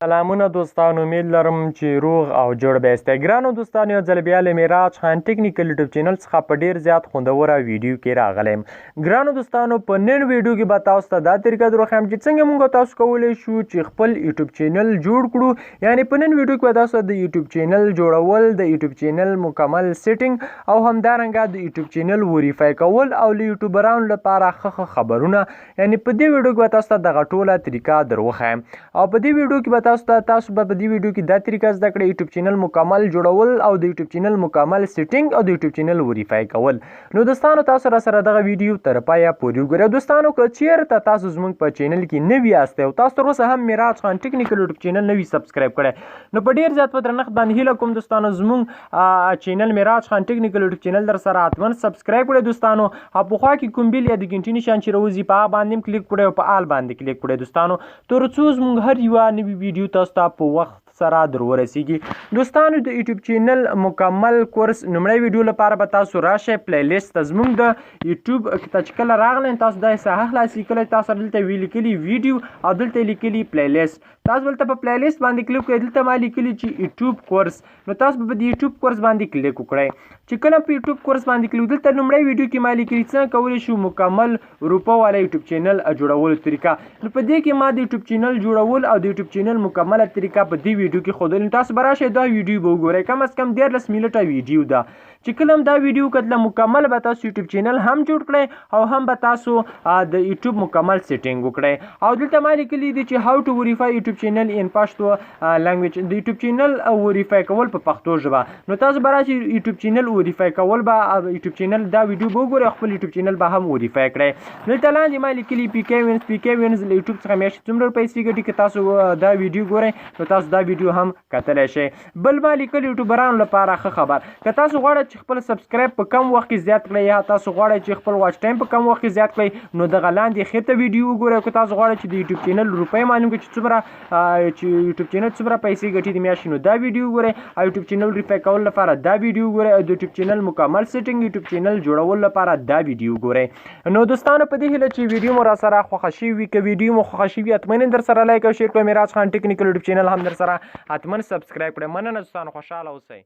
سلامونه دوستانو، امید لرم چې روغ او جوړ به یاستئ. ګرانو دوستانو، یو ځل بیا له میراج خان ټیکنیکل یوټیوب چینل څخه په ډیر زیات خوندوره ویډیو کې راغلی یم. ګرانو دوستانو، په نن ویډیو کې به تاسو ته دا طریقه دروښیم چې څنګه موږ تاسو کولی شو چې خپل یوټیوب چینل جوړ کړو. یعنی په نن ویډیو کې به تاسو د یوټیوب چینل جوړول، د یوټیوب چینل مکمل سیټینګ او همدارنګه د یوټیوب چینل وریفای کول او له یوټیوبرانو لپاره ښه خبرونه، یعنی په دې ویډیو کې به تاسو ته دغه ټوله طریقه دروښیم. او په دې ویډیو کې به تاسو به په دې ویډیو کې دا طریقه زده کړئ، یوټیوب چینل مکمل جوړول او د یوټیوب چینل مکمل سیټینګ او د یوټیوب چینل وریفای کول. نو دوستانو، تاسو را سره دغه ویډیو تر پایه پورې وګورئ. دوستانو، که چیرته تاسو زموږ په چینل کې نوي یاستئ او تاسو تر اوسه هم میراج خان ټیکنیکل یوټیوب چینل نوي سبسکرایب کړی، نو په ډیر زیات په درنښت باندې هیله کوم دوستانو زموږ چینل میراج خان ټیکنیکل یوټیوب چینل در سره حتما سبسکرایب کړئ دوستانو. او په خوا کې کوم بیل یا د ګنټې نشان چې راوځي په هغه باندې کلیک کړئ او په آل باندې کلیک کړئ دوستانو، تر څو زموږ هر یوه نوي ویډیو تاسو ته په وخت سره در ورسیږي. دوستانو، د یوټیوب چینل مکمل کورس لومړی ویډیو لپاره به تاسو راشئ پلی لیست ته. زموږ د یوټیوب ته چې کله راغلی تاسو دا ساحه خلاصي کړئ، تاسو دلته لیکلي ویډیو او دلته لیکلي پلی لیست. تاسو دلته په پلی لیست باندې کلیک کړئ، دلته ما لیکلي چې یوټیوب کورس، نو تاسو به د یوټیوب کورس باندې کلیک وکړئ. چې کله په یوټیوب کورس باندې کلیک، دلته لومړی ویډیو کې ما لیکلي څنګه کولی شو مکمل روپه والا یوټیوب چینل جوړولو طریقه. نو په دې کې ما د یوټیوب چینل جوړول او د یوټیوب چینل مکمله طریقه په دې ویډیو کې ښودلې. تاسو به راشئ دا ویډیو به وګورئ، کم از کم 13 منټه ویډیو ده. چې کله هم دا ویډیو کتله مکمل به تاسو یوټیوب چینل هم جوړ کړئ او هم به تاسو د یوټیوب مکمل سیټینګ وکړئ. او دلته ما لیکلي دي چې هاو ټو وریفای یوټیوب چینل ان پښتو لنګویج، د یوټیوب چینل وریفای کول په پښتو ژبه. نو تاسو به راشئ یوټیوب چینل وریفای کول به یوټیوب چینل دا ویډیو به وګورئ، خپل یوټیوب چینل به هم وریفای کړئ. دلته لاندې ما لیکلي پی کې وینز له یوټیوب څخه میاشتې څومره پیسې ګټي. که تاسو دا ویډیو ګورئ نو تاسو دا ویډیو هم کتلی شئ. بل ما لیکلي یوټیوبرانو لپاره ښه خبر، که تاسو غواړئ چې خپل سبسکرایب په کم وخت کې زیات کړئ، یا تاسو غواړئ چې خپل واچ ټایم په کم وخت کې زیات کړئ، نو دغه لاندې ښې ته ویډیو وګورئ. که تاسو غواړئ چې د یوټیوب چینل روپۍ معلوم کړئ چې یوټیوب چینل څومره پیسې ګټي د میاشتې، نو دا ویډیو وګورئ. او یوټیوب چینل ریفای کول لپاره دا ویډیو وګورئ، او د یوټیوب چینل مکمل سیټینګ یوټیوب چینل جوړول لپاره دا ویډیو وګورئ. نو دوستانو، په دې هیله چې ویډیو مو را سره خوښه شوې وي، که ویډیو مو خوښه شوې وي حتما در سره لایک او شیر کړئ. میراج خان ټیکنیکل یوټیوب چینل هم در سره حتما سبسکرایب کړئ. مننه دوستانو، خوشحاله اوسئ.